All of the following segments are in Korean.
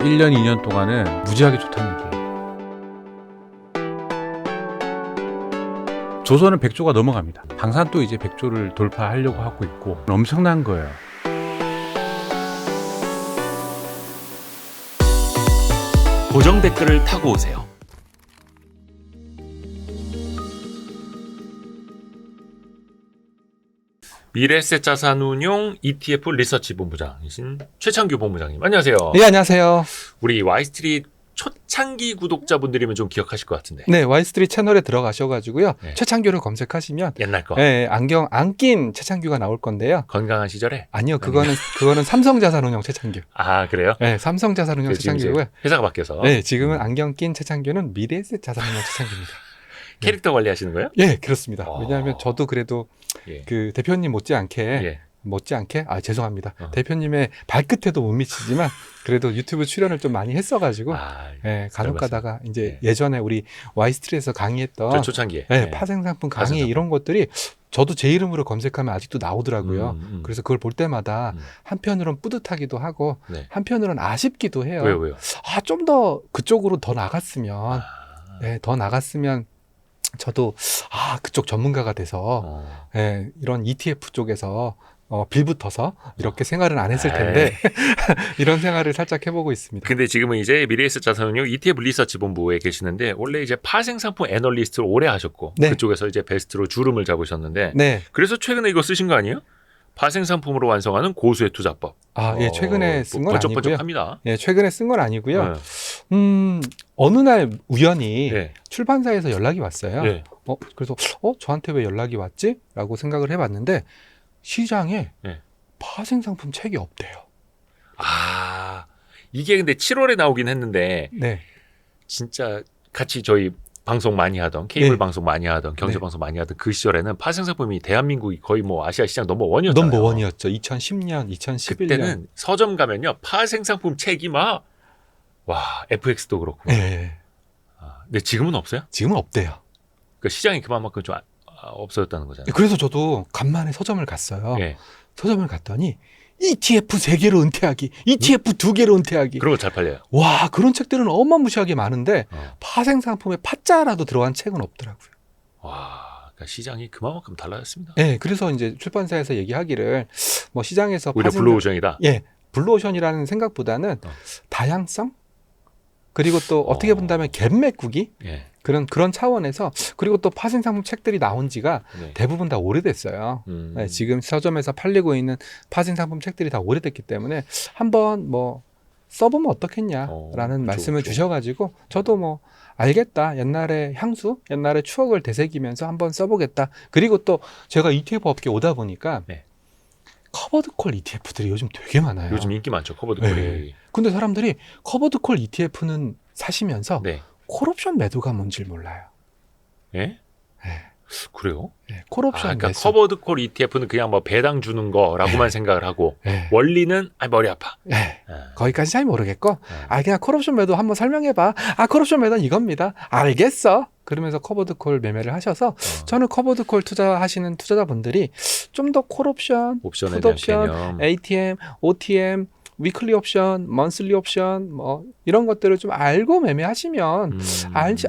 1년, 2년 동안은 무지하게 좋다는 얘기예요. 조선은 100조가 넘어갑니다. 방산도 이제 100조를 돌파하려고 하고 있고 엄청난 거예요. 고정 댓글을 타고 오세요. 미래에셋 자산운용 ETF 리서치 본부장이신 최창규 본부장님, 안녕하세요. 네, 안녕하세요. 우리 와이스트릿 초창기 구독자분들이면 좀 기억하실 것 같은데. 네, 와이스트릿 채널에 들어가셔가지고요. 네. 최창규를 검색하시면 옛날 거. 네, 안경 안 낀 최창규가 나올 건데요. 건강한 시절에. 아니요, 그거는 삼성자산운용 최창규. 아, 그래요? 네, 삼성자산운용 지금 이제 최창규고요. 회사가 바뀌어서. 네, 지금은 안경 낀 최창규는 미래에셋 자산운용 최창규입니다. 캐릭터 관리하시는 거예요? 예, 그렇습니다. 와. 왜냐하면 저도 그래도 예. 그 대표님 못지않게 죄송합니다. 대표님의 발끝에도 못 미치지만 그래도 유튜브 출연을 좀 많이 했어가지고 간혹 가다가 이제 예전에 우리 와이스트리트에서 강의했던 저 초창기에. 파생상품 강의 파생상품. 이런 것들이 저도 제 이름으로 검색하면 아직도 나오더라고요. 그래서 그걸 볼 때마다 한편으로는 뿌듯하기도 하고 한편으로는 아쉽기도 해요. 왜요? 좀 더 그쪽으로 더 나갔으면 더 나갔으면 저도 그쪽 전문가가 돼서 이런 ETF 쪽에서 빌붙어서 이렇게 생활은 안 했을 텐데 이런 생활을 살짝 해보고 있습니다. 근데 지금은 이제 미래에셋 자산운용 ETF 리서치 본부에 계시는데 원래 이제 파생상품 애널리스트를 오래 하셨고 그쪽에서 이제 베스트로 주름을 잡으셨는데 그래서 최근에 이거 쓰신 거 아니에요? 파생상품으로 완성하는 고수의 투자법. 예, 최근에 쓴 건 아니고요. 번쩍번쩍합니다. 예, 최근에 쓴 건 아니고요. 어느 날 우연히 출판사에서 연락이 왔어요. 그래서 저한테 왜 연락이 왔지? 라고 생각을 해봤는데 시장에 파생상품 책이 없대요. 이게 근데 7월에 나오긴 했는데 진짜 같이 저희 방송 많이 하던 케이블 방송 많이 하던 경제 방송 많이 하던 그 시절에는 파생상품이 대한민국이 거의 뭐 아시아 시장 넘버원이었잖아요. 넘버원이었죠. 2010년, 2011년. 그때는 서점 가면요 파생상품 책이 막 FX도 그렇고. 근데 지금은 없어요? 지금은 없대요. 그러니까 시장이 그만큼 좀 없어졌다는 거잖아요. 그래서 저도 간만에 서점을 갔어요. 서점을 갔더니 ETF 3개로 은퇴하기, ETF 2개로 은퇴하기. 그런 거 잘 팔려요. 와, 그런 책들은 어마무시하게 많은데 파생상품에 파자라도 들어간 책은 없더라고요. 그러니까 시장이 그만큼 달라졌습니다. 그래서 이제 출판사에서 얘기하기를 뭐 시장에서 오히려 블루오션이다. 블루오션이라는 생각보다는 다양성 그리고 또 어떻게 본다면 갭 메꾸기 그런 차원에서 그리고 또 파생상품 책들이 나온 지가 대부분 다 오래됐어요. 지금 서점에서 팔리고 있는 파생상품 책들이 다 오래됐기 때문에 한번 뭐 써보면 어떻겠냐라는 말씀을 주셔가지고 저도 뭐 알겠다. 옛날의 향수, 옛날의 추억을 되새기면서 한번 써보겠다. 그리고 또 제가 ETF 업계 오다 보니까 커버드콜 ETF들이 요즘 되게 많아요. 요즘 인기 많죠, 커버드콜이. 근데 사람들이 커버드콜 ETF는 사시면서 콜옵션 매도가 뭔지 몰라요. 그래요? 콜옵션 그러니까 매수. 커버드콜 ETF는 그냥 뭐 배당 주는 거라고만 생각을 하고 원리는 머리 아파. 거기까지 잘 모르겠고 그냥 콜옵션 매도 한번 설명해봐. 콜옵션 매도는 이겁니다. 알겠어. 그러면서 커버드콜 매매를 하셔서 저는 커버드콜 투자하시는 투자자분들이 좀 더 콜옵션, 풋옵션, ATM, OTM, 위클리 옵션, 먼슬리 옵션 뭐 이런 것들을 좀 알고 매매하시면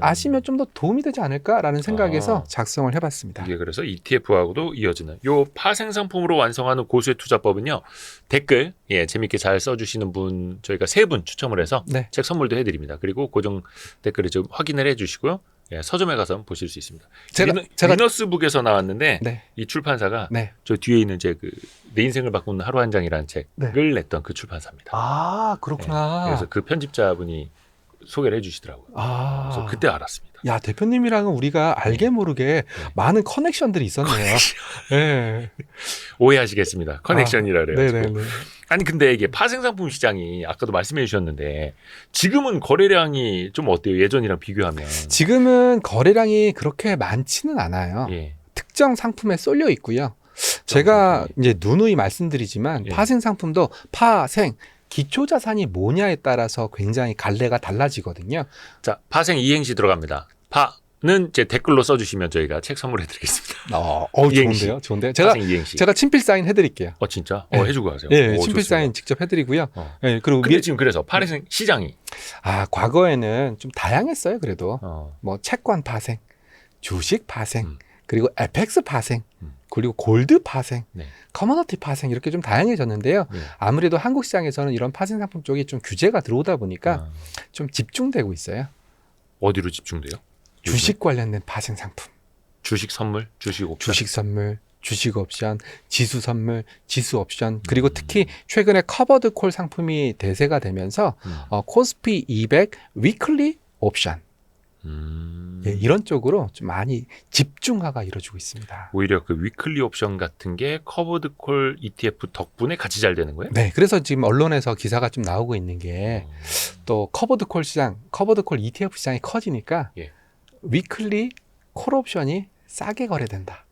아시면 좀 더 도움이 되지 않을까라는 생각에서 작성을 해봤습니다. 이게 그래서 ETF하고도 이어지는 요 파생상품으로 완성하는 고수의 투자법은요. 댓글 재밌게 잘 써주시는 분 저희가 3분 추첨을 해서 책 선물도 해드립니다. 그리고 고정 댓글을 좀 확인을 해주시고요. 서점에 가서 보실 수 있습니다. 제가 리너스북에서 나왔는데 이 출판사가 저 뒤에 있는 내 인생을 바꾸는 하루 한 장이라는 책을 냈던 그 출판사입니다. 그렇구나. 그래서 그 편집자분이 소개를 해주시더라고요. 그래서 그때 알았습니다. 야, 대표님이랑은 우리가 알게 모르게 많은 커넥션들이 있었네요. 오해하시겠습니다. 커넥션이라 그래요. 네네네. 아니 근데 이게 파생상품 시장이 아까도 말씀해 주셨는데 지금은 거래량이 좀 어때요? 예전이랑 비교하면. 지금은 거래량이 그렇게 많지는 않아요. 특정 상품에 쏠려 있고요. 제가 이제 누누이 말씀드리지만 파생상품도 파생 기초자산이 뭐냐에 따라서 굉장히 갈래가 달라지거든요. 자, 파생 이행시 들어갑니다. 이제 댓글로 써주시면 저희가 책 선물해드리겠습니다. 이행시. 좋은데요. 제가 친필 사인 해드릴게요. 진짜? 네. 해주고 가세요. 네, 친필 사인 직접 해드리고요. 네, 그리고 근데 지금 그래서 파생 시장이 과거에는 좀 다양했어요. 그래도 뭐 채권 파생, 주식 파생, 그리고 FX 파생, 그리고 골드 파생, 커머너티 파생 이렇게 좀 다양해졌는데요. 아무래도 한국 시장에서는 이런 파생 상품 쪽이 좀 규제가 들어오다 보니까 좀 집중되고 있어요. 어디로 집중돼요? 주식 관련된 파생 상품. 주식 선물, 주식 옵션. 주식 선물, 주식 옵션, 지수 선물, 지수 옵션, 그리고 특히 최근에 커버드 콜 상품이 대세가 되면서 코스피 200 위클리 옵션. 이런 쪽으로 좀 많이 집중화가 이루어지고 있습니다. 오히려 그 위클리 옵션 같은 게 커버드 콜 ETF 덕분에 같이 잘 되는 거예요? 네, 그래서 지금 언론에서 기사가 좀 나오고 있는 게 또 커버드 콜 시장, 커버드 콜 ETF 시장이 커지니까 위클리 콜 옵션이 싸게 거래된다.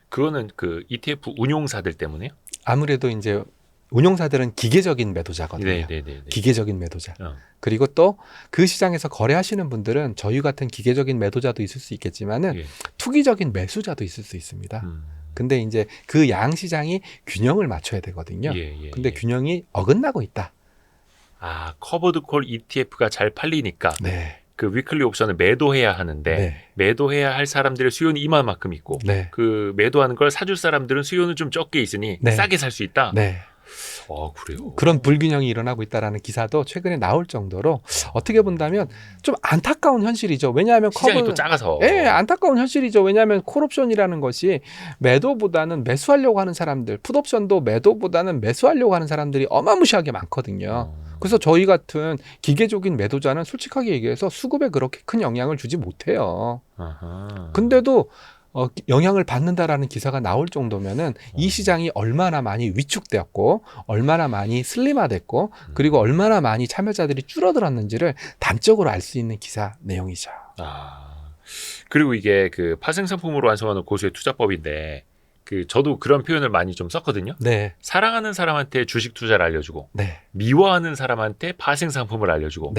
그거는 그 ETF 운용사들 때문에요? 아무래도 이제 운용사들은 기계적인 매도자거든요. 기계적인 매도자. 그리고 또 그 시장에서 거래하시는 분들은 저희 같은 기계적인 매도자도 있을 수 있겠지만은 투기적인 매수자도 있을 수 있습니다. 근데 이제 그 양 시장이 균형을 맞춰야 되거든요. 근데 균형이 어긋나고 있다. 커버드 콜 ETF가 잘 팔리니까 그 위클리 옵션을 매도해야 하는데 매도해야 할 사람들의 수요는 이만큼 있고 그 매도하는 걸 사줄 사람들은 수요는 좀 적게 있으니 싸게 살 수 있다. 그래요. 그런 불균형이 일어나고 있다라는 기사도 최근에 나올 정도로 어떻게 본다면 좀 안타까운 현실이죠. 왜냐하면 시장이 또 작아서. 안타까운 현실이죠. 왜냐하면 콜옵션이라는 것이 매도보다는 매수하려고 하는 사람들, 풋옵션도 매도보다는 매수하려고 하는 사람들이 어마무시하게 많거든요. 그래서 저희 같은 기계적인 매도자는 솔직하게 얘기해서 수급에 그렇게 큰 영향을 주지 못해요. 근데도 영향을 받는다라는 기사가 나올 정도면은 이 시장이 얼마나 많이 위축되었고 얼마나 많이 슬림화됐고 그리고 얼마나 많이 참여자들이 줄어들었는지를 단적으로 알 수 있는 기사 내용이죠. 그리고 이게 그 파생 상품으로 완성하는 고수의 투자법인데 저도 그런 표현을 많이 좀 썼거든요. 사랑하는 사람한테 주식 투자를 알려주고 미워하는 사람한테 파생 상품을 알려주고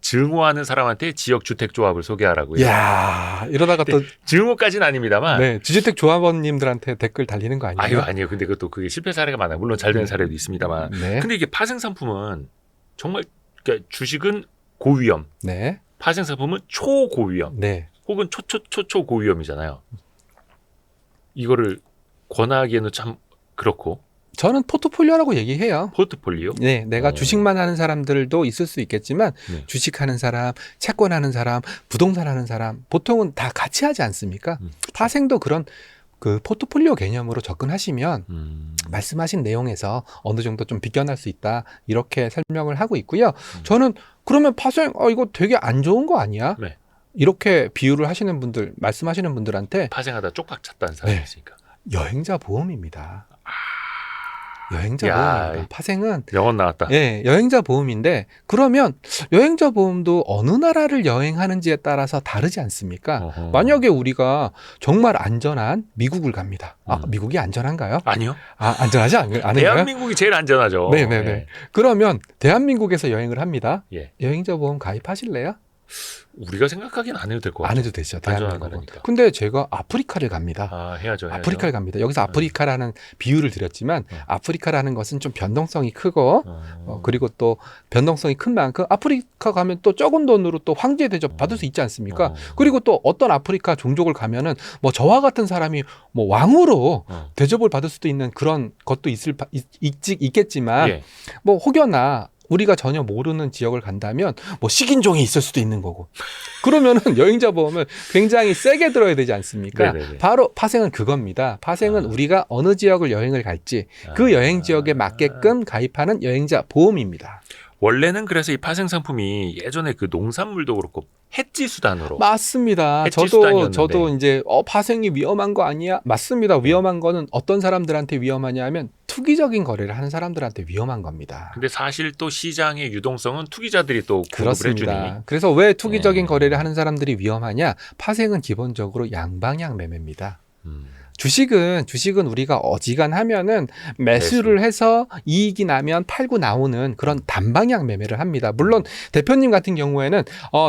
증오하는 사람한테 지역 주택 조합을 소개하라고요. 야, 이러다가 또 증오까지는 아닙니다만. 주주택 조합원님들한테 댓글 달리는 거 아니에요? 아니요. 근데 그게 실패 사례가 많아요. 물론 잘 되는 사례도 있습니다만. 근데 이게 파생 상품은 정말 그러니까 주식은 고위험, 파생 상품은 초고위험, 혹은 초초초초고위험이잖아요. 이거를 권하기에는 참 그렇고. 저는 포트폴리오라고 얘기해요. 포트폴리오? 내가 주식만 하는 사람들도 있을 수 있겠지만 주식하는 사람, 채권하는 사람, 부동산 하는 사람 보통은 다 같이 하지 않습니까? 파생도 그런 그 포트폴리오 개념으로 접근하시면 말씀하신 내용에서 어느 정도 좀 비껴날 수 있다 이렇게 설명을 하고 있고요. 저는 그러면 파생 이거 되게 안 좋은 거 아니야? 이렇게 비유를 하시는 분들, 말씀하시는 분들한테 파생하다 쪽박 찼다는 사람이 있으니까 여행자 보험입니다. 여행자 보험입니다. 파생은 영원 나왔다. 여행자 보험인데 그러면 여행자 보험도 어느 나라를 여행하는지에 따라서 다르지 않습니까? 만약에 우리가 정말 안전한 미국을 갑니다. 미국이 안전한가요? 아니요. 안전하지 않은가요? 대한민국이 제일 안전하죠. 그러면 대한민국에서 여행을 합니다. 여행자 보험 가입하실래요? 우리가 생각하기엔 안 해도 될 것 같아요. 안 해도 되죠. 대한민국은. 근데 제가 아프리카를 갑니다. 해야죠. 아프리카를 갑니다. 여기서 아프리카라는 비유를 드렸지만 아프리카라는 것은 좀 변동성이 크고 그리고 또 변동성이 큰 만큼 아프리카 가면 또 적은 돈으로 또 황제 대접 받을 수 있지 않습니까? 그리고 또 어떤 아프리카 종족을 가면은 뭐 저와 같은 사람이 뭐 왕으로 대접을 받을 수도 있는 그런 것도 있겠지만 뭐 혹여나 우리가 전혀 모르는 지역을 간다면 뭐 식인종이 있을 수도 있는 거고 그러면은 여행자 보험을 굉장히 세게 들어야 되지 않습니까? 바로 파생은 그겁니다. 파생은 우리가 어느 지역을 여행을 갈지 그 여행 지역에 맞게끔 가입하는 여행자 보험입니다. 원래는 그래서 이 파생 상품이 예전에 그 농산물도 그렇고 해지 수단으로 맞습니다. 저도 이제 파생이 위험한 거 아니야? 맞습니다. 위험한 거는 어떤 사람들한테 위험하냐면 투기적인 거래를 하는 사람들한테 위험한 겁니다. 근데 사실 또 시장의 유동성은 투기자들이 또 공급을 해주니. 그래서 왜 투기적인 거래를 하는 사람들이 위험하냐? 파생은 기본적으로 양방향 매매입니다. 주식은 우리가 어지간하면은 매수를 해서 이익이 나면 팔고 나오는 그런 단방향 매매를 합니다. 물론 대표님 같은 경우에는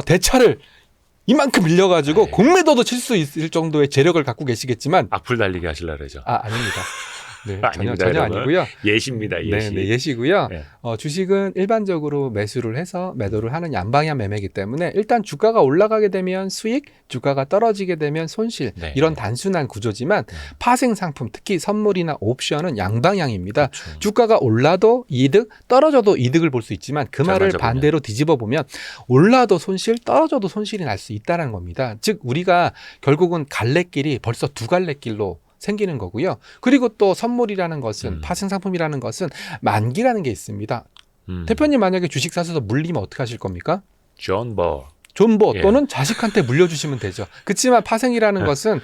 대차를 이만큼 밀려가지고 네. 공매도도 칠 수 있을 정도의 재력을 갖고 계시겠지만 악플 달리기 하실라 그러죠. 아닙니다. 네, 아닙니다, 전혀 여러분. 아니고요. 예시입니다. 예시. 네, 예시고요. 네. 주식은 일반적으로 매수를 해서 매도를 하는 양방향 매매이기 때문에 일단 주가가 올라가게 되면 수익, 주가가 떨어지게 되면 손실 네. 이런 단순한 구조지만 파생 상품 특히 선물이나 옵션은 양방향입니다. 그렇죠. 주가가 올라도 이득, 떨어져도 이득을 볼 수 있지만 그 잘 말을 맞아보면. 반대로 뒤집어 보면 올라도 손실, 떨어져도 손실이 날 수 있다는 겁니다. 즉 우리가 결국은 갈래길이 벌써 두 갈래길로 생기는 거고요. 그리고 또 선물이라는 것은 파생 상품이라는 것은 만기라는 게 있습니다. 대표님 만약에 주식 사셔서 물리면 어떻게 하실 겁니까? 존버 예. 또는 자식한테 물려주시면 되죠. 그렇지만 파생이라는 것은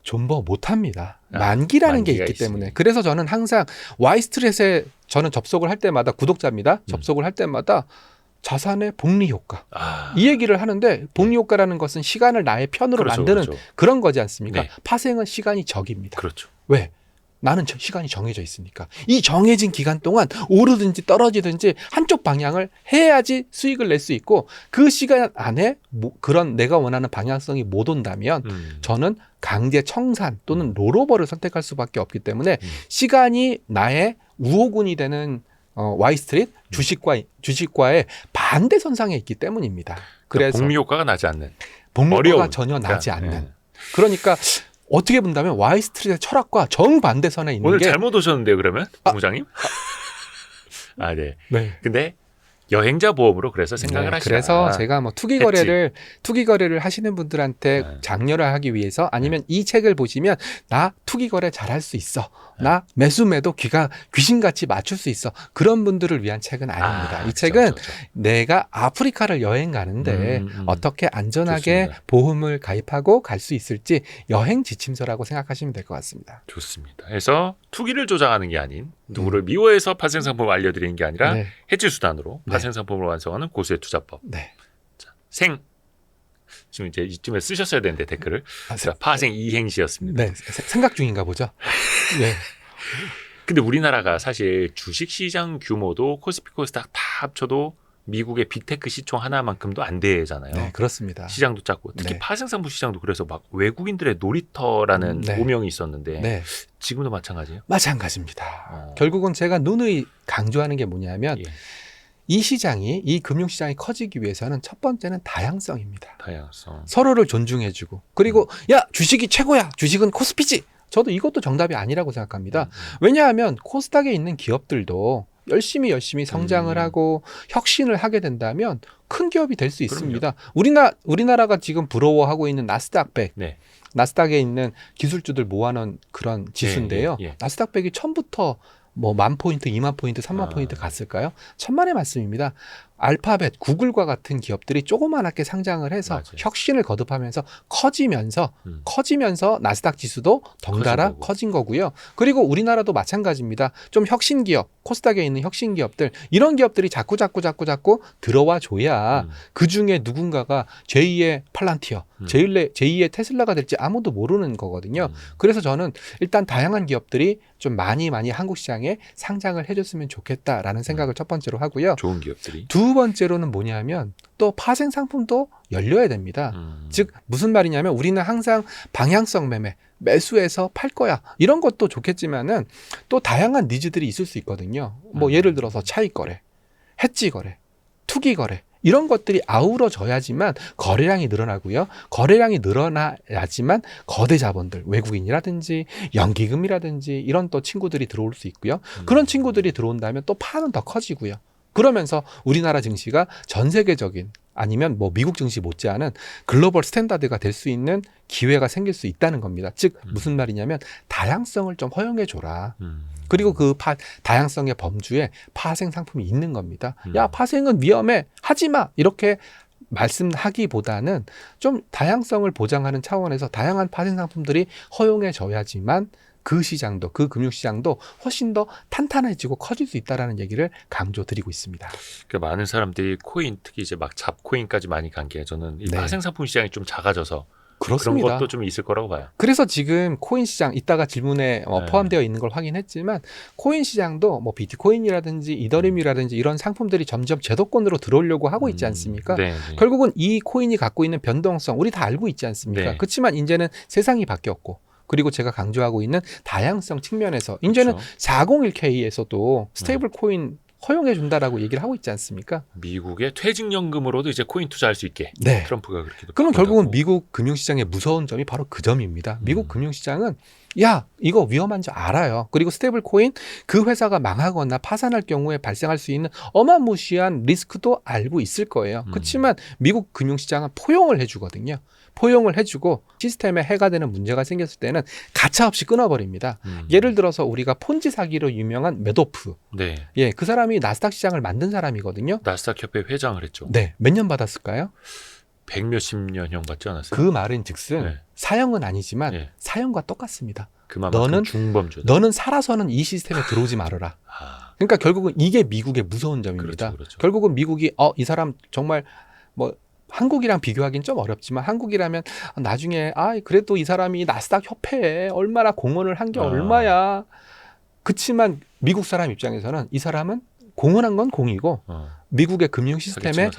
존버 못합니다. 만기라는 게 있기 때문에. 그래서 저는 항상 Y스트릿에 저는 접속을 할 때마다 구독자입니다. 접속을 할 때마다 자산의 복리 효과. 이 얘기를 하는데 복리 효과라는 것은 시간을 나의 편으로 그렇죠, 만드는 그렇죠. 그런 거지 않습니까? 네. 파생은 시간이 적입니다. 그렇죠. 왜? 나는 시간이 정해져 있으니까. 이 정해진 기간 동안 오르든지 떨어지든지 한쪽 방향을 해야지 수익을 낼 수 있고 그 시간 안에 그런 내가 원하는 방향성이 못 온다면 저는 강제 청산 또는 롤오버를 선택할 수밖에 없기 때문에 시간이 나의 우호군이 되는 Y스트릿 주식과의 반대 선상에 있기 때문입니다. 그래서 복리 효과가 나지 않는. 복리 효과가 어려운. 전혀 나지 그러니까, 않는. 그러니까 어떻게 본다면 Y스트릿의 철학과 정반대선에 있는 오늘 게 잘못 오셨는데요, 그러면? 부장님? 네. 네. 근데 여행자 보험으로 그래서 생각을 하시라. 그래서 제가 뭐 투기 거래를 하시는 분들한테 장려를 하기 위해서 아니면 이 책을 보시면 나 투기 거래 잘할 수 있어. 나 매수 매도 귀신같이 맞출 수 있어. 그런 분들을 위한 책은 아닙니다. 이 책은 내가 아프리카를 여행 가는데 어떻게 안전하게 좋습니다. 보험을 가입하고 갈 수 있을지 여행 지침서라고 생각하시면 될 것 같습니다. 좋습니다. 그래서 투기를 조장하는 게 아닌 누구를 미워해서 파생 상품을 알려드리는 게 아니라 네. 해지 수단으로 네. 파생 상품을 완성하는 고수의 투자법. 네. 지금 이제 이쯤에 쓰셨어야 되는데 댓글을. 아, 자, 파생 이행시였습니다. 네. 생각 중인가 보죠. 네. 근데 우리나라가 사실 주식시장 규모도 코스피 코스닥 다 합쳐도 미국의 빅테크 시총 하나만큼도 안 되잖아요. 네, 그렇습니다. 시장도 작고 특히 네. 파생상품 시장도 그래서 막 외국인들의 놀이터라는 네. 오명이 있었는데 네. 지금도 마찬가지예요? 마찬가지입니다. 결국은 제가 누누이 강조하는 게 뭐냐면 예. 이 금융시장이 커지기 위해서는 첫 번째는 다양성입니다. 다양성. 서로를 존중해주고 그리고 야 주식이 최고야. 주식은 코스피지. 저도 이것도 정답이 아니라고 생각합니다. 왜냐하면 코스닥에 있는 기업들도 열심히 성장을 하고 혁신을 하게 된다면 큰 기업이 될 수 있습니다. 우리나라가 지금 부러워하고 있는 나스닥100. 네. 나스닥에 있는 기술주들 모아놓은 그런 지수인데요. 예. 나스닥100이 처음부터 뭐 10,000포인트, 20,000포인트, 30,000포인트 갔을까요? 천만의 말씀입니다. 알파벳, 구글과 같은 기업들이 조그맣게 상장을 해서 맞아요. 혁신을 거듭하면서 커지면서 나스닥 지수도 덩달아 커진 거고요. 그리고 우리나라도 마찬가지입니다. 좀 혁신 기업, 코스닥에 있는 혁신 기업들, 이런 기업들이 자꾸 들어와 줘야 그 중에 누군가가 제2의 팔란티어, 제2의 테슬라가 될지 아무도 모르는 거거든요. 그래서 저는 일단 다양한 기업들이 좀 많이 한국 시장에 상장을 해줬으면 좋겠다라는 생각을 첫 번째로 하고요. 좋은 기업들이. 두 번째로는 뭐냐면 또 파생 상품도 열려야 됩니다. 즉 무슨 말이냐면 우리는 항상 방향성 매수해서 팔 거야 이런 것도 좋겠지만은 또 다양한 니즈들이 있을 수 있거든요. 뭐 예를 들어서 차익 거래, 해지 거래, 투기 거래 이런 것들이 아우러져야지만 거래량이 늘어나고요. 거래량이 늘어나야지만 거대 자본들, 외국인이라든지 연기금이라든지 이런 또 친구들이 들어올 수 있고요. 그런 친구들이 들어온다면 또 파는 더 커지고요. 그러면서 우리나라 증시가 전 세계적인 아니면 뭐 미국 증시 못지않은 글로벌 스탠다드가 될 수 있는 기회가 생길 수 있다는 겁니다. 즉 무슨 말이냐면 다양성을 좀 허용해 줘라. 그리고 그 다양성의 범주에 파생 상품이 있는 겁니다. 야, 파생은 위험해. 하지 마. 이렇게 말씀하기보다는 좀 다양성을 보장하는 차원에서 다양한 파생 상품들이 허용해 줘야지만 그 시장도, 그 금융시장도 훨씬 더 탄탄해지고 커질 수 있다는 얘기를 강조드리고 있습니다. 그러니까 많은 사람들이 코인, 특히 이제 막 잡코인까지 많이 간 게 저는 이 네. 파생상품 시장이 좀 작아져서 그렇습니다. 그런 것도 좀 있을 거라고 봐요. 그래서 지금 코인 시장 이따가 질문에 포함되어 있는 걸 확인했지만 코인 시장도 뭐 비트코인이라든지 이더리움이라든지 이런 상품들이 점점 제도권으로 들어오려고 하고 있지 않습니까? 네. 결국은 이 코인이 갖고 있는 변동성 우리 다 알고 있지 않습니까? 네. 그렇지만 이제는 세상이 바뀌었고 그리고 제가 강조하고 있는 다양성 측면에서 이제는 그렇죠. 401K에서도 스테이블 코인 허용해 준다라고 얘기를 하고 있지 않습니까? 미국의 퇴직연금으로도 이제 코인 투자할 수 있게 네. 트럼프가 그렇게 그럼 결국은 미국 금융시장의 무서운 점이 바로 그 점입니다. 미국 금융시장은 야 이거 위험한 줄 알아요. 그리고 스테이블 코인 그 회사가 망하거나 파산할 경우에 발생할 수 있는 어마무시한 리스크도 알고 있을 거예요. 그렇지만 미국 금융시장은 포용을 해주거든요. 포용을 해주고 시스템에 해가 되는 문제가 생겼을 때는 가차없이 끊어버립니다. 예를 들어서 우리가 폰지 사기로 유명한 매도프. 네. 예, 그 사람이 나스닥 시장을 만든 사람이거든요. 나스닥 협회 회장을 했죠. 네, 몇 년 받았을까요? 100몇십 년형 받지 않았어요? 그 말은 즉슨 네. 사형은 아니지만 네. 사형과 똑같습니다. 그만큼 중범죄다. 너는 살아서는 이 시스템에 들어오지 말아라. 그러니까 결국은 이게 미국의 무서운 점입니다. 그렇죠. 결국은 미국이 이 사람 정말 뭐 한국이랑 비교하기는 좀 어렵지만 한국이라면 나중에 그래도 이 사람이 나스닥 협회에 얼마나 공헌을 한 게 얼마야. 그렇지만 미국 사람 입장에서는 이 사람은 공헌한 건 공이고 미국의 금융 시스템에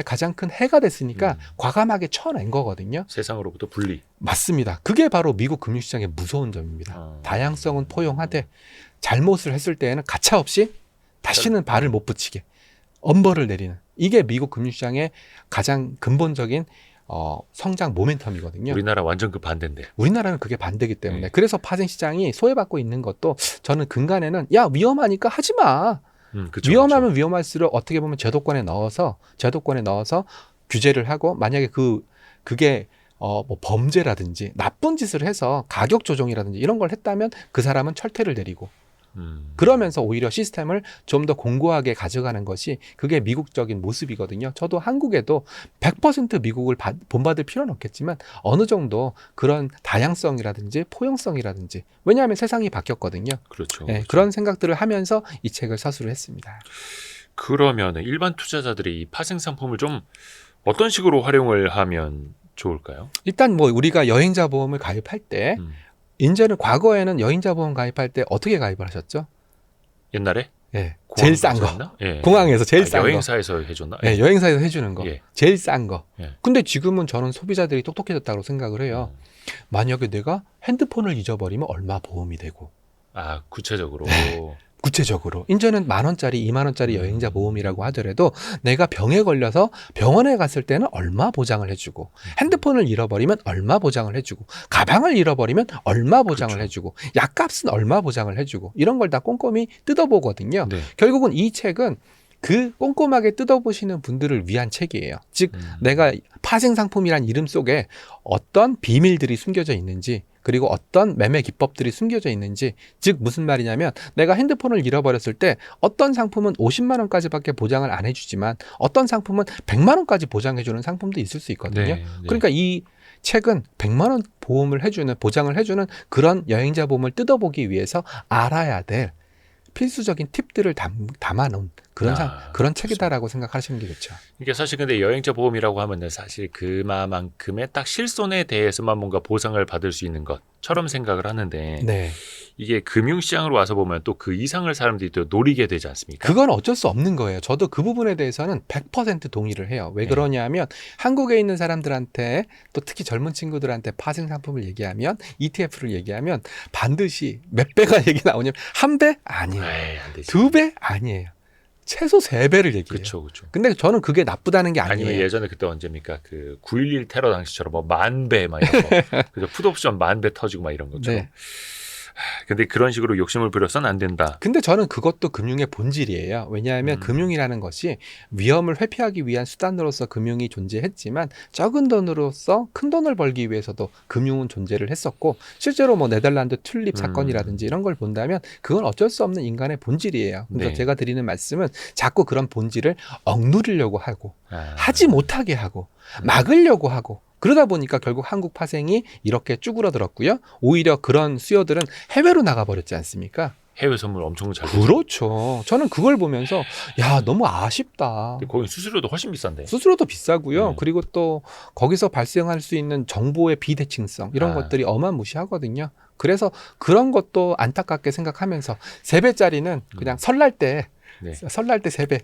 가장 큰 해가 됐으니까 과감하게 쳐낸 거거든요. 세상으로부터 분리. 맞습니다. 그게 바로 미국 금융시장의 무서운 점입니다. 다양성은 포용하되 잘못을 했을 때에는 가차없이 다시는 발을 못 붙이게 엄벌을 내리는 이게 미국 금융시장의 가장 근본적인 성장 모멘텀이거든요. 우리나라 완전 그 반대인데. 우리나라는 그게 반대이기 때문에 그래서 파생 시장이 소외받고 있는 것도 저는 근간에는 야 위험하니까 하지 마. 그쵸, 위험하면 그쵸. 위험할수록 어떻게 보면 제도권에 넣어서 규제를 하고 만약에 그게 뭐 범죄라든지 나쁜 짓을 해서 가격 조정이라든지 이런 걸 했다면 그 사람은 철퇴를 내리고 그러면서 오히려 시스템을 좀 더 공고하게 가져가는 것이 그게 미국적인 모습이거든요. 저도 한국에도 100% 미국을 본받을 필요는 없겠지만 어느 정도 그런 다양성이라든지 포용성이라든지 왜냐하면 세상이 바뀌었거든요. 그렇죠. 네, 그런 생각들을 하면서 이 책을 서술을 했습니다. 그러면 일반 투자자들이 이 파생 상품을 좀 어떤 식으로 활용을 하면 좋을까요? 일단 뭐 우리가 여행자 보험을 가입할 때 이제는 과거에는 여행자 보험 가입할 때 어떻게 가입을 하셨죠? 옛날에? 예, 제일 싼 거. 예. 공항에서 제일 싼 거. 여행사에서 해줬나? 예, 여행사에서 해주는 거. 예. 제일 싼 거. 예. 근데 지금은 저는 소비자들이 똑똑해졌다고 생각을 해요. 만약에 내가 핸드폰을 잊어버리면 얼마 보험이 되고. 구체적으로. 네. 구체적으로 이제는 10,000원짜리 20,000원짜리 여행자 보험이라고 하더라도 내가 병에 걸려서 병원에 갔을 때는 얼마 보장을 해주고 핸드폰을 잃어버리면 얼마 보장을 해주고 가방을 잃어버리면 얼마 보장을 그렇죠. 해주고 약값은 얼마 보장을 해주고 이런 걸 다 꼼꼼히 뜯어보거든요. 네. 결국은 이 책은 그 꼼꼼하게 뜯어보시는 분들을 위한 책이에요. 즉 내가 파생 상품이란 이름 속에 어떤 비밀들이 숨겨져 있는지 그리고 어떤 매매 기법들이 숨겨져 있는지 즉 무슨 말이냐면 내가 핸드폰을 잃어버렸을 때 어떤 상품은 50만 원까지밖에 보장을 안 해주지만 어떤 상품은 100만 원까지 보장해주는 상품도 있을 수 있거든요. 네. 그러니까 이 책은 100만 원 보장을 해주는 그런 여행자 보험을 뜯어보기 위해서 알아야 될 필수적인 팁들을 담아놓은 그런 책이다라고 생각하시는 게 좋죠. 이게 사실 근데 여행자 보험이라고 하면은 사실 그만큼의 딱 실손에 대해서만 뭔가 보상을 받을 수 있는 것처럼 생각을 하는데 네. 이게 금융시장으로 와서 보면 또 그 이상을 사람들이 또 노리게 되지 않습니까? 그건 어쩔 수 없는 거예요. 저도 그 부분에 대해서는 100% 동의를 해요. 왜 그러냐면 한국에 있는 사람들한테 또 특히 젊은 친구들한테 파생 상품을 얘기하면 ETF를 얘기하면 반드시 몇 배가 얘기 나오냐면 한 배? 아니에요. 안 되지. 2배? 아니에요. 최소 3배를 얘기해요. 그렇죠. 근데 저는 그게 나쁘다는 게 아니에요. 아니면 예전에 그때 언제입니까? 그 9.11 테러 당시처럼 뭐 10,000배 막 이런 거. 그래서 풋옵션 10,000배 터지고 막 이런 것처럼. 네. 근데 그런 식으로 욕심을 부려서는 안 된다. 근데 저는 그것도 금융의 본질이에요. 왜냐하면 금융이라는 것이 위험을 회피하기 위한 수단으로서 금융이 존재했지만 적은 돈으로서 큰 돈을 벌기 위해서도 금융은 존재를 했었고 실제로 뭐 네덜란드 튤립 사건이라든지 이런 걸 본다면 그건 어쩔 수 없는 인간의 본질이에요. 그래서 네. 제가 드리는 말씀은 자꾸 그런 본질을 억누르려고 하고 하지 못하게 하고 막으려고 하고 그러다 보니까 결국 한국 파생이 이렇게 쭈그러들었고요. 오히려 그런 수요들은 해외로 나가버렸지 않습니까? 해외 선물 엄청 잘. 그렇죠. 저는 그걸 보면서 야 너무 아쉽다. 거기 수수료도 훨씬 비싼데. 수수료도 비싸고요. 네. 그리고 또 거기서 발생할 수 있는 정보의 비대칭성 이런 것들이 어마무시하거든요. 그래서 그런 것도 안타깝게 생각하면서 3배짜리는 그냥 설날 때 네. 설날 때 3배.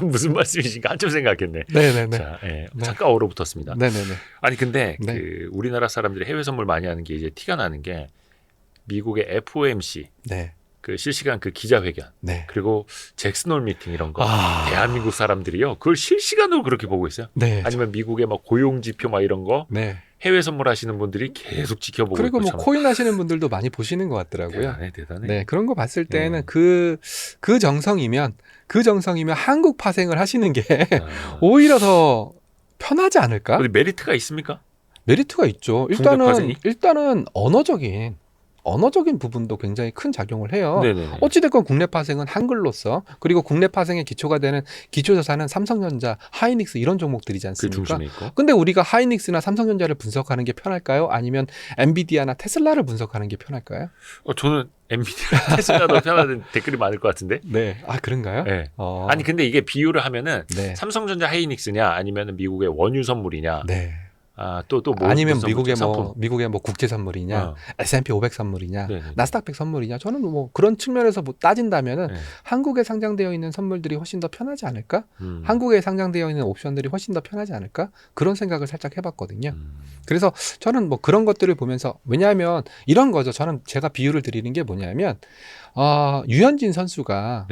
무슨 말씀이신가 한참 생각했네. 네네네. 자, 네. 네. 잠깐 얼어붙었습니다. 네네네. 아니 근데 네. 그 우리나라 사람들이 해외 선물 많이 하는 게 이제 티가 나는 게 미국의 FOMC 네. 그 실시간 그 기자회견 네. 그리고 잭슨홀 미팅 이런 거 아. 대한민국 사람들이요 그걸 실시간으로 그렇게 보고 있어요. 네. 아니면 미국의 막 고용 지표 막 이런 거 네. 해외 선물하시는 분들이 계속 지켜보고 그리고 있고 뭐 코인 하시는 분들도 많이 보시는 것 같더라고요. 대단해. 네, 그런 거 봤을 때는 그 정성이면 한국 파생을 하시는 게 오히려 더 편하지 않을까? 어디 메리트가 있습니까? 메리트가 있죠. 국내 파생이? 일단은 언어적인 부분도 굉장히 큰 작용을 해요. 네네네. 어찌됐건 국내 파생은 한글로서 그리고 국내 파생의 기초가 되는 기초자산은 삼성전자, 하이닉스 이런 종목들이지 그 않습니까? 중심에 있고. 근데 우리가 하이닉스나 삼성전자를 분석하는 게 편할까요? 아니면 엔비디아나 테슬라를 분석하는 게 편할까요? 저는 엔비디아 테슬라도 편하다는 댓글이 많을 것 같은데. 네. 아, 그런가요? 네. 아니 근데 이게 비유를 하면은 네. 삼성전자 하이닉스냐 아니면 미국의 원유 선물이냐. 네. 또 뭐 아니면 무슨 미국의 뭐 국제 선물이냐, S&P 500 선물이냐, 네네. 나스닥 100 선물이냐. 저는 뭐 그런 측면에서 뭐 따진다면은 네. 한국에 상장되어 있는 선물들이 훨씬 더 편하지 않을까? 한국에 상장되어 있는 옵션들이 훨씬 더 편하지 않을까? 그런 생각을 살짝 해봤거든요. 그래서 저는 뭐 그런 것들을 보면서 왜냐하면 이런 거죠. 저는 제가 비유를 드리는 게 뭐냐면 유현진 선수가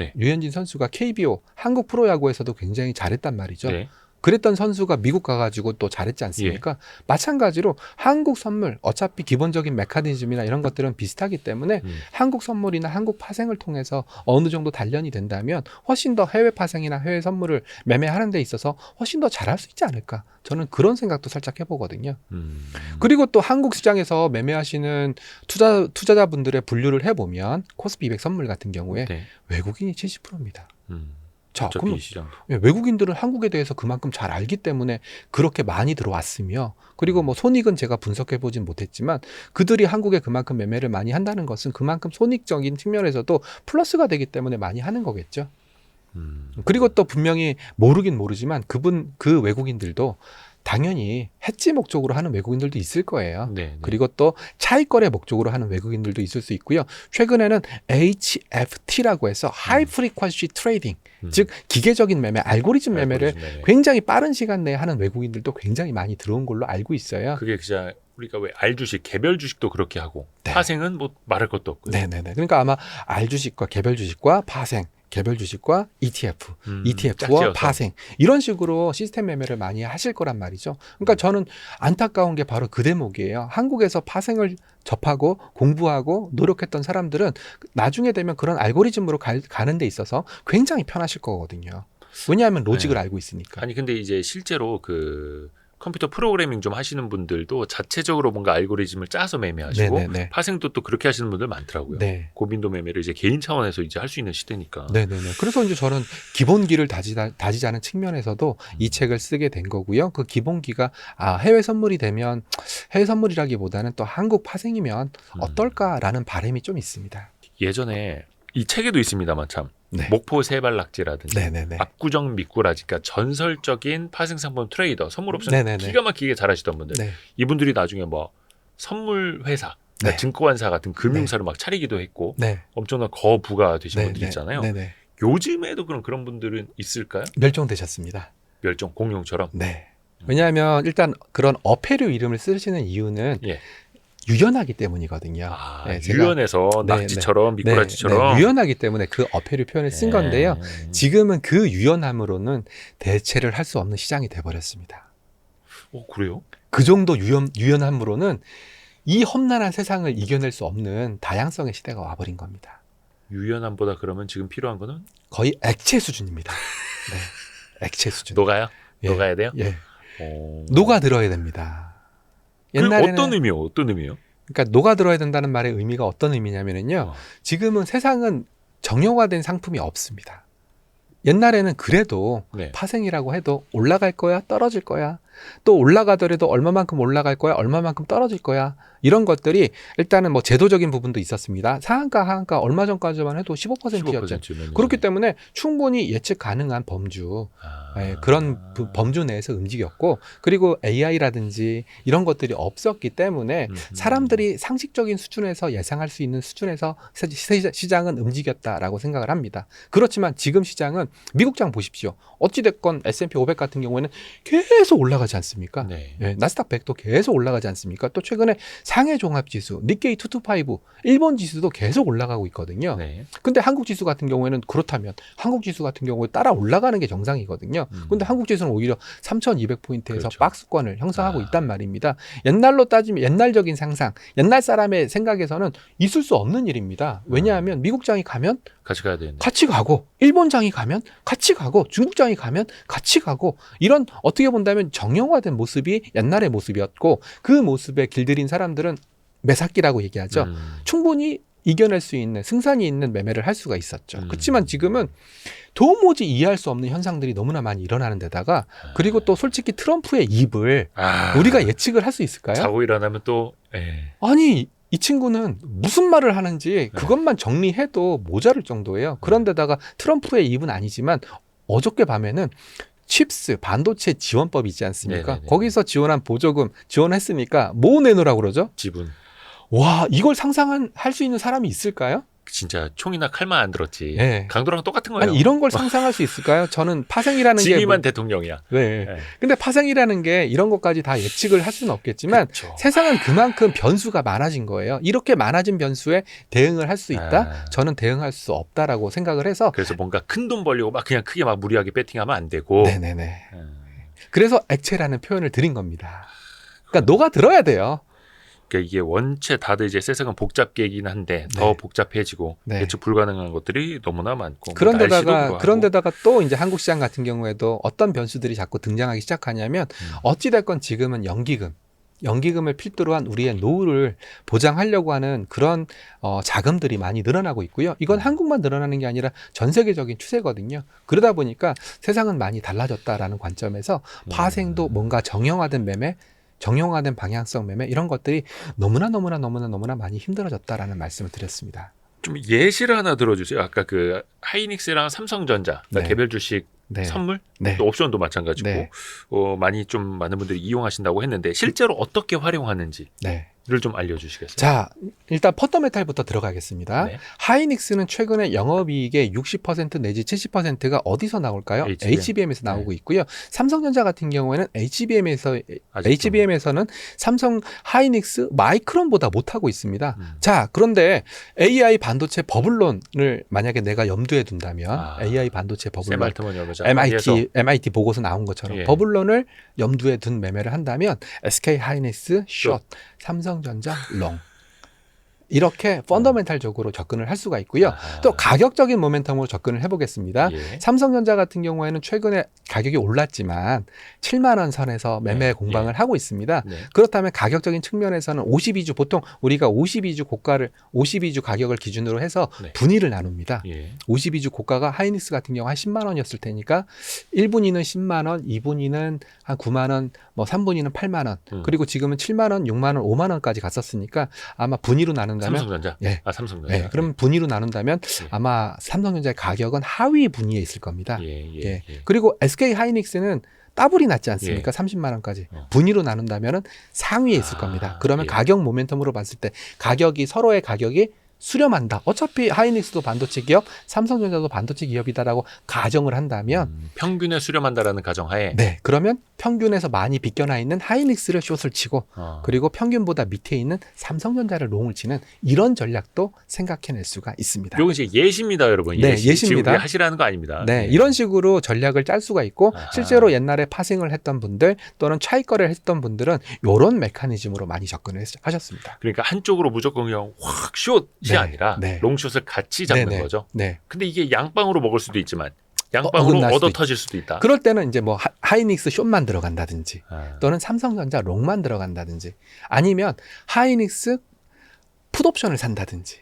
KBO 한국 프로야구에서도 굉장히 잘했단 말이죠. 네. 그랬던 선수가 미국 가가지고 또 잘했지 않습니까? 마찬가지로 한국 선물 어차피 기본적인 메커니즘이나 이런 것들은 비슷하기 때문에 한국 선물이나 한국 파생을 통해서 어느 정도 단련이 된다면 훨씬 더 해외 파생이나 해외 선물을 매매하는 데 있어서 훨씬 더 잘할 수 있지 않을까? 저는 그런 생각도 살짝 해보거든요. 그리고 또 한국 시장에서 매매하시는 투자자분들의 분류를 해보면 코스피 200 선물 같은 경우에 네. 외국인이 70%입니다. 자, 어차피 그럼 시장. 외국인들은 한국에 대해서 그만큼 잘 알기 때문에 그렇게 많이 들어왔으며 그리고 뭐 손익은 제가 분석해 보진 못했지만 그들이 한국에 그만큼 매매를 많이 한다는 것은 그만큼 손익적인 측면에서도 플러스가 되기 때문에 많이 하는 거겠죠. 그리고 또 분명히 모르긴 모르지만 그 외국인들도 당연히 해지 목적으로 하는 외국인들도 있을 거예요. 네. 그리고 또 차익거래 목적으로 하는 외국인들도 있을 수 있고요. 최근에는 HFT라고 해서 High Frequency Trading, 즉 기계적인 매매, 알고리즘 매매를 굉장히 빠른 시간 내에 하는 외국인들도 굉장히 많이 들어온 걸로 알고 있어요. 그게 진짜 우리가 왜 알주식, 개별 주식도 그렇게 하고 네. 파생은 뭐 말할 것도 없고요. 네네네. 그러니까 아마 알주식과 개별 주식과 파생, 개별 주식과 ETF, ETF와 짝지어서. 파생 이런 식으로 시스템 매매를 많이 하실 거란 말이죠. 그러니까 저는 안타까운 게 바로 그 대목이에요. 한국에서 파생을 접하고 공부하고 노력했던 사람들은 나중에 되면 그런 알고리즘으로 가는 데 있어서 굉장히 편하실 거거든요. 왜냐하면 로직을 알고 있으니까. 아니 근데 이제 실제로 그 컴퓨터 프로그래밍 좀 하시는 분들도 자체적으로 뭔가 알고리즘을 짜서 매매하시고 네네네. 파생도 또 그렇게 하시는 분들 많더라고요. 네. 고빈도 매매를 이제 개인 차원에서 이제 할 수 있는 시대니까. 네네네. 그래서 이제 저는 기본기를 다지자는 측면에서도 이 책을 쓰게 된 거고요. 그 기본기가 해외 선물이 되면 해외 선물이라기보다는 또 한국 파생이면 어떨까라는 바람이 좀 있습니다. 예전에 이 책에도 있습니다만 참 네. 목포 세발낙지라든지 네네네. 압구정 미꾸라지, 그러니까 전설적인 파생상품 트레이더, 선물 옵션 네네네. 기가 막히게 잘하시던 분들, 네. 이분들이 나중에 뭐 선물 회사, 그러니까 네. 증권사 같은 금융사를 막 차리기도 했고 네. 엄청난 거부가 되신 네. 분들 있잖아요. 네네. 요즘에도 그런 분들은 있을까요? 멸종되셨습니다. 멸종 공룡처럼. 네. 왜냐하면 일단 그런 어패류 이름을 쓰시는 이유는 예. 유연하기 때문이거든요. 네, 제가- 유연해서 낙지처럼 미꾸라지처럼. 네, 유연하기 때문에 그 어패류 표현을 쓴 건데요. 지금은 그 유연함으로는 대체를 할 수 없는 시장이 돼버렸습니다. 그래요? 그 정도 유연함으로는 이 험난한 세상을 이겨낼 수 없는 다양성의 시대가 와버린 겁니다. 유연함보다 그러면 지금 필요한 거는 거의 액체 수준입니다. 네, 액체 수준. 녹아요? 예, 녹아야 돼요? 예. 녹아들어야 됩니다. 옛날에는 어떤 의미요? 그러니까 녹아들어야 된다는 말의 의미가 어떤 의미냐면요. 지금은 세상은 정형화된 상품이 없습니다. 옛날에는 그래도 네. 파생이라고 해도 올라갈 거야, 떨어질 거야, 또 올라가더라도 얼마만큼 올라갈 거야, 얼마만큼 떨어질 거야. 이런 것들이 일단은 뭐 제도적인 부분도 있었습니다. 상한가, 하한가 얼마 전까지만 해도 15%였죠. 그렇기 때문에 충분히 예측 가능한 범주, 그런 범주 내에서 움직였고, 그리고 AI라든지 이런 것들이 없었기 때문에 사람들이 상식적인 수준에서 예상할 수 있는 수준에서 시장은 움직였다라고 생각을 합니다. 그렇지만 지금 시장은 미국장 보십시오. 어찌됐건 S&P 500 같은 경우에는 계속 올라가지 않습니까? 네. 나스닥 100도 계속 올라가지 않습니까? 또 최근에 상해 종합지수, 니케이 225, 일본 지수도 계속 올라가고 있거든요. 네. 근데 한국 지수 같은 경우에는 그렇다면 한국 지수 같은 경우에 따라 올라가는 게 정상이거든요. 근데 한국 지수는 오히려 3,200포인트에서 그렇죠. 박스권을 형성하고 있단 말입니다. 옛날로 따지면 옛날적인 상상, 옛날 사람의 생각에서는 있을 수 없는 일입니다. 왜냐하면 미국장이 가면 같이 가야 되는데. 같이 가고, 일본장이 가면 같이 가고, 중국장이 가면 같이 가고, 이런 어떻게 본다면 정형화된 모습이 옛날의 모습이었고, 그 모습에 길들인 사람들은 매사기라고 얘기하죠. 충분히 이겨낼 수 있는, 승산이 있는 매매를 할 수가 있었죠. 그렇지만 지금은 도무지 이해할 수 없는 현상들이 너무나 많이 일어나는 데다가, 그리고 또 솔직히 트럼프의 입을 우리가 예측을 할 수 있을까요? 자고 일어나면 또 아니, 이 친구는 무슨 말을 하는지 그것만 정리해도 모자랄 정도예요. 그런데다가 트럼프의 입은 아니지만 어저께 밤에는 칩스, 반도체 지원법 있지 않습니까? 네네네. 거기서 지원한 보조금 지원했으니까 뭐 내놓으라고 그러죠? 지분. 와, 이걸 상상할 수 있는 사람이 있을까요? 진짜 총이나 칼만 안 들었지. 네. 강도랑 똑같은 거예요. 아니, 이런 걸 상상할 수 있을까요? 저는 파생이라는 게 지위만 대통령이야. 네. 네. 근데 파생이라는 게 이런 것까지 다 예측을 할 수는 없겠지만 그렇죠. 세상은 그만큼 변수가 많아진 거예요. 이렇게 많아진 변수에 대응을 할 수 있다? 저는 대응할 수 없다라고 생각을 해서 그래서 뭔가 큰 돈 벌려고 막 그냥 크게 막 무리하게 배팅하면 안 되고. 네네네. 그래서 액체라는 표현을 드린 겁니다. 그러니까 녹아들어야 돼요. 그러니까 이게 원체 다들 이제 세상은 복잡계이긴 한데 더 복잡해지고 예측 불가능한 것들이 너무나 많고. 그런데다가 또 이제 한국 시장 같은 경우에도 어떤 변수들이 자꾸 등장하기 시작하냐면 어찌됐건 지금은 연기금을 필두로 한 우리의 노후를 보장하려고 하는 그런 자금들이 많이 늘어나고 있고요. 이건 한국만 늘어나는 게 아니라 전 세계적인 추세거든요. 그러다 보니까 세상은 많이 달라졌다라는 관점에서 파생도 뭔가 정형화된 매매, 정형화된 방향성 매매 이런 것들이 너무나 많이 힘들어졌다라는 말씀을 드렸습니다. 좀 예시를 하나 들어주세요. 아까 그 하이닉스랑 삼성전자 개별 주식 선물, 또 옵션도 마찬가지고 많은 분들이 이용하신다고 했는데 실제로 어떻게 활용하는지 를 좀 알려주시겠어요? 자, 일단 펀더멘탈부터 들어가겠습니다. 하이닉스는 최근에 영업이익의 60% 내지 70%가 어디서 나올까요? HBM에서 나오고 있고요. 삼성전자 같은 경우에는 HBM에서는 삼성 하이닉스 마이크론보다 못하고 있습니다. 자, 그런데 AI 반도체 버블론을 만약에 내가 염두에 둔다면 AI 반도체 버블론 MIT 보고서 나온 것처럼 버블론을 염두에 둔 매매를 한다면 SK 하이닉스 숏, 삼성전자 롱 이렇게 펀더멘탈적으로 접근을 할 수가 있고요. 또 가격적인 모멘텀으로 접근을 해보겠습니다. 삼성전자 같은 경우에는 최근에 가격이 올랐지만 7만 원 선에서 매매 공방을 하고 있습니다. 그렇다면 가격적인 측면에서는 52주 보통 우리가 52주 가격을 기준으로 해서 분위를 나눕니다. 52주 고가가 하이닉스 같은 경우 한 10만 원이었을 테니까 1분위는 10만 원, 2분위는 한 9만 원, 뭐 3분위는 8만 원, 그리고 지금은 7만 원, 6만 원, 5만 원까지 갔었으니까 아마 분위로 나눈다면 삼성전자. 삼성전자. 그러면 분위로 나눈다면 아마 삼성전자의 가격은 하위 분위에 있을 겁니다. 그리고 SK 하이닉스는 더블이 났지 않습니까? 30만 원까지. 분위로 나눈다면 상위에 있을 겁니다. 그러면 가격 모멘텀으로 봤을 때 서로의 가격이 수렴한다. 어차피 하이닉스도 반도체 기업, 삼성전자도 반도체 기업이다라고 가정을 한다면 평균에 수렴한다라는 가정하에 그러면 평균에서 많이 비껴나 있는 하이닉스를 숏을 치고 그리고 평균보다 밑에 있는 삼성전자를 롱을 치는 이런 전략도 생각해낼 수가 있습니다. 이건 이제 예시입니다, 여러분. 예시입니다. 지금 하시라는 거 아닙니다. 이런 식으로 전략을 짤 수가 있고 실제로 옛날에 파생을 했던 분들 또는 차익 거래를 했던 분들은 이런 메커니즘으로 많이 접근을 하셨습니다. 그러니까 한쪽으로 무조건 그냥 확 숏이 아니라 롱숏을 같이 잡는 거죠. 근데 이게 양방으로 먹을 수도 있지만 양방으로 얻어 터질 수도 있다. 그럴 때는 이제 뭐 하이닉스 숏만 들어간다든지 또는 삼성전자 롱만 들어간다든지 아니면 하이닉스 풋옵션을 산다든지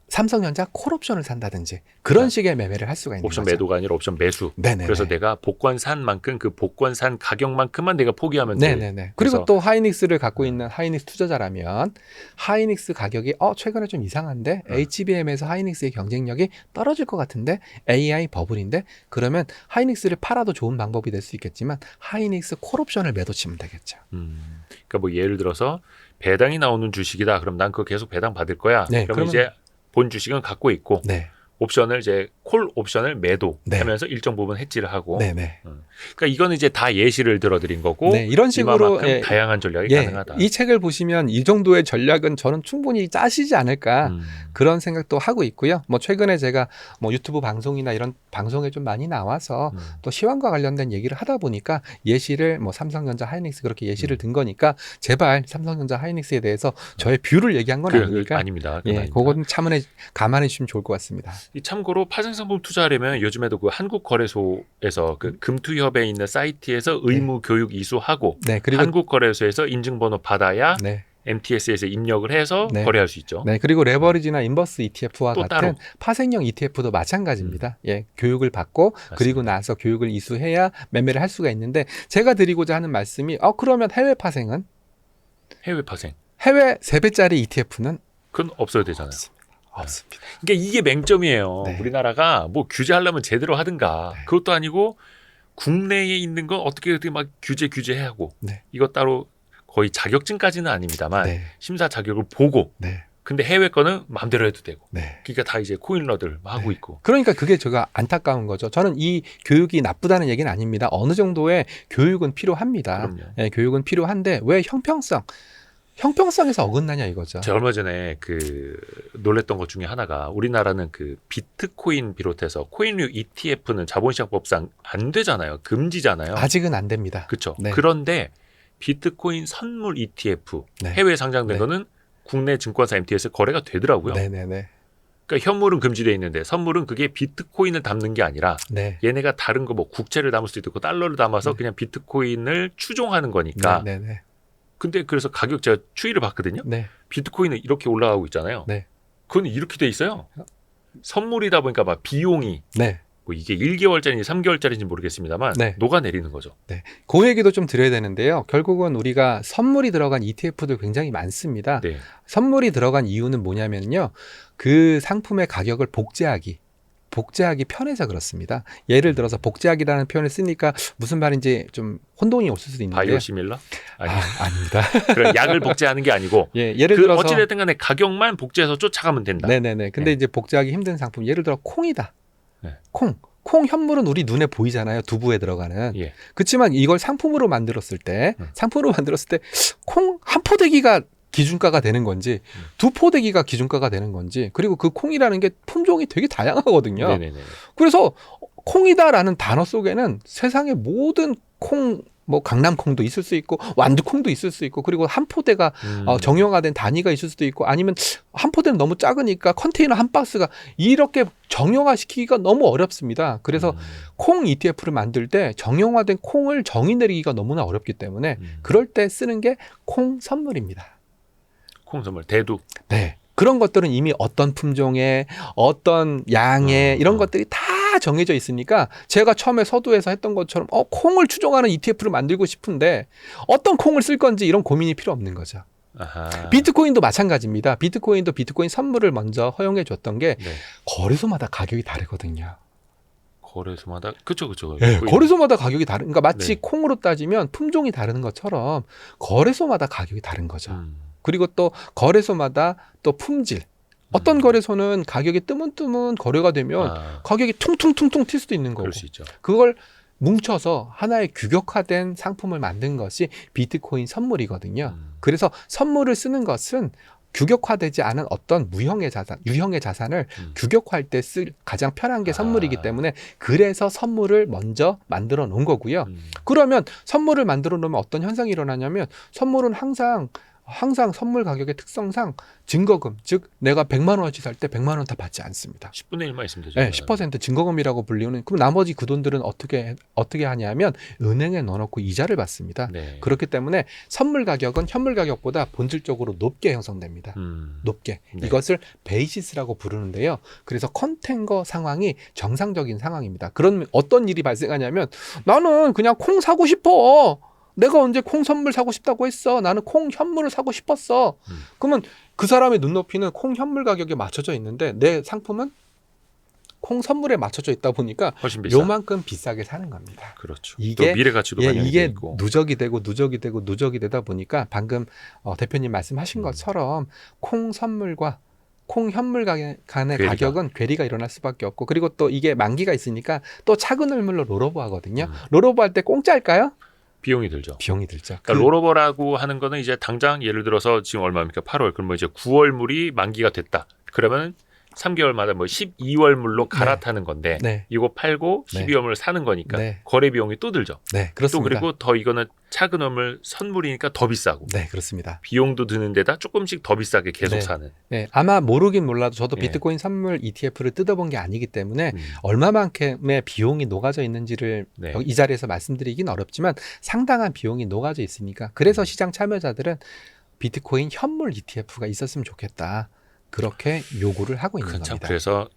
삼성전자 콜옵션을 산다든지 그런 식의 매매를 할 수가 있는 옵션 거죠. 매도가 아니라 옵션 매수. 네네. 그래서 내가 복권 산 만큼 그 복권 산 가격만큼만 내가 포기하면 돼. 네네네. 그리고 또 하이닉스를 갖고 있는 하이닉스 투자자라면 하이닉스 가격이 최근에 좀 이상한데 HBM에서 하이닉스의 경쟁력이 떨어질 것 같은데 AI 버블인데 그러면 하이닉스를 팔아도 좋은 방법이 될 수 있겠지만 하이닉스 콜옵션을 매도 치면 되겠죠. 그러니까 뭐 예를 들어서 배당이 나오는 주식이다. 그럼 난 그거 계속 배당 받을 거야. 네, 그러면 이제 본 주식은 갖고 있고 네. 옵션을 이제 콜 옵션을 매도하면서 네. 일정 부분 해지를 하고. 네네. 그러니까 이거는 이제 다 예시를 들어드린 거고. 네, 이런 식으로 이만큼 다양한 전략이 가능하다. 이 책을 보시면 이 정도의 전략은 저는 충분히 짜시지 않을까 그런 생각도 하고 있고요. 뭐 최근에 제가 뭐 유튜브 방송이나 이런 방송에 좀 많이 나와서 또 시황과 관련된 얘기를 하다 보니까 예시를 뭐 삼성전자 하이닉스 그렇게 예시를 든 거니까 제발 삼성전자 하이닉스에 대해서 저의 뷰를 얘기한 건 아니니까 아닙니다. 그거는 감안해 주시면 좋을 것 같습니다. 이 참고로 파생상품 투자하려면 요즘에도 그 한국거래소에서 그 금투협에 있는 사이트에서 의무 교육 이수하고 그리고 한국거래소에서 인증번호 받아야 MTS에서 입력을 해서 거래할 수 있죠. 네, 그리고 레버리지나 인버스 ETF와 같은 따로. 파생형 ETF도 마찬가지입니다. 교육을 받고 맞습니다. 그리고 나서 교육을 이수해야 매매를 할 수가 있는데 제가 드리고자 하는 말씀이 그러면 해외 파생은 해외 파생. 해외 3배짜리 ETF는 그건 없어야 되잖아요. 없습니다. 그러니까 이게 맹점이에요. 네. 우리나라가 뭐 규제하려면 제대로 하든가. 그것도 아니고 국내에 있는 건 어떻게 막 규제하고 이거 따로 거의 자격증까지는 아닙니다만 심사 자격을 보고 근데 해외 거는 마음대로 해도 되고 그러니까 다 이제 코인러들 하고 있고 그러니까 그게 제가 안타까운 거죠. 저는 이 교육이 나쁘다는 얘기는 아닙니다. 어느 정도의 교육은 필요합니다. 교육은 필요한데 왜 형평성에서 어긋나냐 이거죠. 제가 얼마 전에 그 놀랬던 것 중에 하나가 우리나라는 그 비트코인 비롯해서 코인류 ETF는 자본시장법상 안 되잖아요. 금지잖아요. 아직은 안 됩니다. 그렇죠. 그런데 비트코인 선물 ETF 해외 상장된 거는 국내 증권사 MTS 거래가 되더라고요. 그러니까 현물은 금지되어 있는데 선물은 그게 비트코인을 담는 게 아니라 얘네가 다른 거 뭐 국채를 담을 수도 있고 달러를 담아서 그냥 비트코인을 추종하는 거니까. 근데 그래서 가격 제가 추이를 봤거든요. 비트코인은 이렇게 올라가고 있잖아요. 그건 이렇게 돼 있어요. 선물이다 보니까 막 비용이 뭐 이게 1개월짜리인지 3개월짜리인지 모르겠습니다만 녹아내리는 거죠. 그 얘기도 좀 드려야 되는데요. 결국은 우리가 선물이 들어간 ETF들 굉장히 많습니다. 선물이 들어간 이유는 뭐냐면요. 그 상품의 가격을 복제하기 편해서 그렇습니다. 예를 들어서 복제하기라는 표현을 쓰니까 무슨 말인지 좀 혼동이 올 수도 있는데요. 바이오시밀러? 아닙니다. 그런 약을 복제하는 게 아니고 예를 들어서 어찌됐든 간에 가격만 복제해서 쫓아가면 된다. 근데 이제 복제하기 힘든 상품 예를 들어 콩이다. 콩 현물은 우리 눈에 보이잖아요. 두부에 들어가는. 그렇지만 이걸 상품으로 만들었을 때 콩 한 포대기가 기준가가 되는 건지 두 포대기가 기준가가 되는 건지 그리고 그 콩이라는 게 품종이 되게 다양하거든요. 그래서 콩이다라는 단어 속에는 세상의 모든 콩 뭐 강남콩도 있을 수 있고 완두콩도 있을 수 있고 그리고 한 포대가 정형화된 단위가 있을 수도 있고 아니면 한 포대는 너무 작으니까 컨테이너 한 박스가 이렇게 정형화시키기가 너무 어렵습니다. 그래서 콩 ETF를 만들 때 정형화된 콩을 정의 내리기가 너무나 어렵기 때문에 그럴 때 쓰는 게 콩 선물입니다. 콩 선물 대두. 그런 것들은 이미 어떤 품종의 어떤 양의 이런 것들이 다 정해져 있으니까 제가 처음에 서두에서 했던 것처럼 콩을 추종하는 ETF를 만들고 싶은데 어떤 콩을 쓸 건지 이런 고민이 필요 없는 거죠. 비트코인도 마찬가지입니다. 비트코인 선물을 먼저 허용해 줬던 게 거래소마다 가격이 다르거든요. 거래소마다 그렇죠. 거래소마다 가격이 다른. 그러니까 마치 콩으로 따지면 품종이 다른 것처럼 거래소마다 가격이 다른 거죠. 그리고 또 거래소마다 또 품질. 어떤 거래소는 가격이 뜨문뜨문 거래가 되면 가격이 퉁퉁퉁퉁 튈 수도 있는 거고. 그걸 뭉쳐서 하나의 규격화된 상품을 만든 것이 비트코인 선물이거든요. 그래서 선물을 쓰는 것은 규격화되지 않은 어떤 유형의 자산을 규격화할 때 쓸 가장 편한 게 선물이기 때문에 그래서 선물을 먼저 만들어 놓은 거고요. 그러면 선물을 만들어 놓으면 어떤 현상이 일어나냐면 선물은 항상 항상 선물 가격의 특성상 증거금, 즉 내가 100만 원어치 살 때 100만 원 다 받지 않습니다. 10분의 1만 있으면 되죠. 네, 10% 증거금이라고 불리는. 그럼 나머지 그 돈들은 어떻게 하냐면 은행에 넣어놓고 이자를 받습니다. 네. 그렇기 때문에 선물 가격은 현물 가격보다 본질적으로 높게 형성됩니다. 높게. 네. 이것을 베이시스라고 부르는데요. 그래서 컨텐거 상황이 정상적인 상황입니다. 그런 어떤 일이 발생하냐면 나는 그냥 콩 사고 싶어. 내가 언제 콩 선물 사고 싶다고 했어. 나는 콩 현물을 사고 싶었어. 그러면 그 사람의 눈높이는 콩 현물 가격에 맞춰져 있는데 내 상품은 콩 선물에 맞춰져 있다 보니까 훨씬 비싸. 요만큼 비싸게 사는 겁니다. 그렇죠. 이게 또 미래 가치도 반영이 이게 돼 있고. 누적이 되다 보니까 방금 대표님 말씀하신 것처럼 콩 선물과 콩 현물 간의 괴리가. 가격은 괴리가 일어날 수밖에 없고, 그리고 또 이게 만기가 있으니까 또 차근 얼물로 롤오버 하거든요. 롤오버 할 때 공짜일까요? 비용이 들죠. 비용이 들죠. 그러니까 롤오버라고 하는 거는 이제 당장 예를 들어서 지금 얼마입니까? 8월. 그러면 이제 9월물이 만기가 됐다. 그러면 3개월마다 뭐 12월물로 갈아타는 건데 네. 이거 팔고 네. 12월물 사는 거니까 네. 거래 비용이 또 들죠. 네, 또 그렇습니다. 그리고 더 이거는 차근 얼물 선물이니까 더 비싸고. 네, 그렇습니다. 비용도 드는 데다 조금씩 더 비싸게 계속 네. 사는. 네, 아마 모르긴 몰라도 저도 예. 비트코인 선물 ETF를 뜯어본 게 아니기 때문에 얼마만큼의 비용이 녹아져 있는지를 네. 이 자리에서 말씀드리긴 어렵지만 상당한 비용이 녹아져 있으니까, 그래서 시장 참여자들은 비트코인 현물 ETF가 있었으면 좋겠다, 그렇게 요구를 하고 있는 참 겁니다. 그래서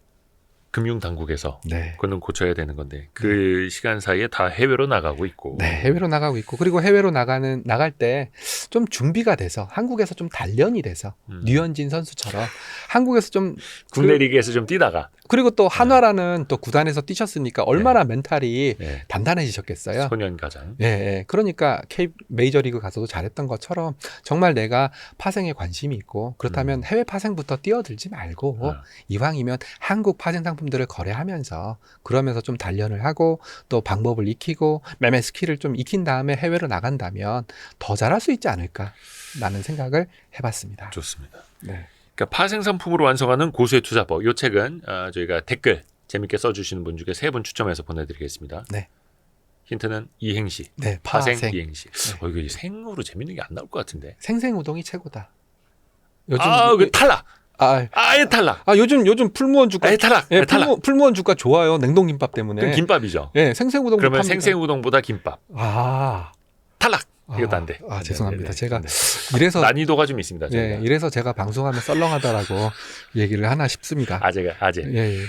금융 당국에서 네. 그거는 고쳐야 되는 건데 그 시간 사이에 다 해외로 나가고 있고. 네, 해외로 나가고 있고, 그리고 해외로 나갈 때 좀 준비가 돼서 한국에서 좀 단련이 돼서 류현진 선수처럼 한국에서 좀 국내 리그에서 좀 뛰다가 그리고 또 한화라는 또 구단에서 뛰셨으니까 얼마나 멘탈이 네. 단단해지셨겠어요. 소년 가장. 예, 예. 그러니까 메이저리그 가서도 잘했던 것처럼 정말 내가 파생에 관심이 있고 그렇다면 해외 파생부터 뛰어들지 말고 이왕이면 한국 파생 상품들을 거래하면서 그러면서 좀 단련을 하고 또 방법을 익히고 매매 스킬을 좀 익힌 다음에 해외로 나간다면 더 잘할 수 있지 않을까라는 생각을 해봤습니다. 좋습니다. 네. 그러니까 파생 상품으로 완성하는 고수의 투자법. 이 책은 저희가 댓글 재밌게 써주시는 분 중에 3분 추첨해서 보내드리겠습니다. 네. 힌트는 이행시. 네, 파생 파생. 이행시. 네. 이거 생으로 재밌는 게 안 나올 것 같은데. 생생우동이 최고다. 요즘 그 탈락. 아예 탈락. 요즘 풀무원 주가 아예 탈락. 예, 탈락. 풀무원 주가 좋아요. 냉동김밥 때문에. 그럼 김밥이죠. 예, 생생우동. 그러면 생생우동보다 김밥. 탈락. 이것도 안 돼. 죄송합니다. 네. 제가 이래서 난이도가 좀 있습니다. 예, 이래서 제가 방송하면 썰렁하다라고 얘기를 하나 싶습니다. 아재. 예, 예.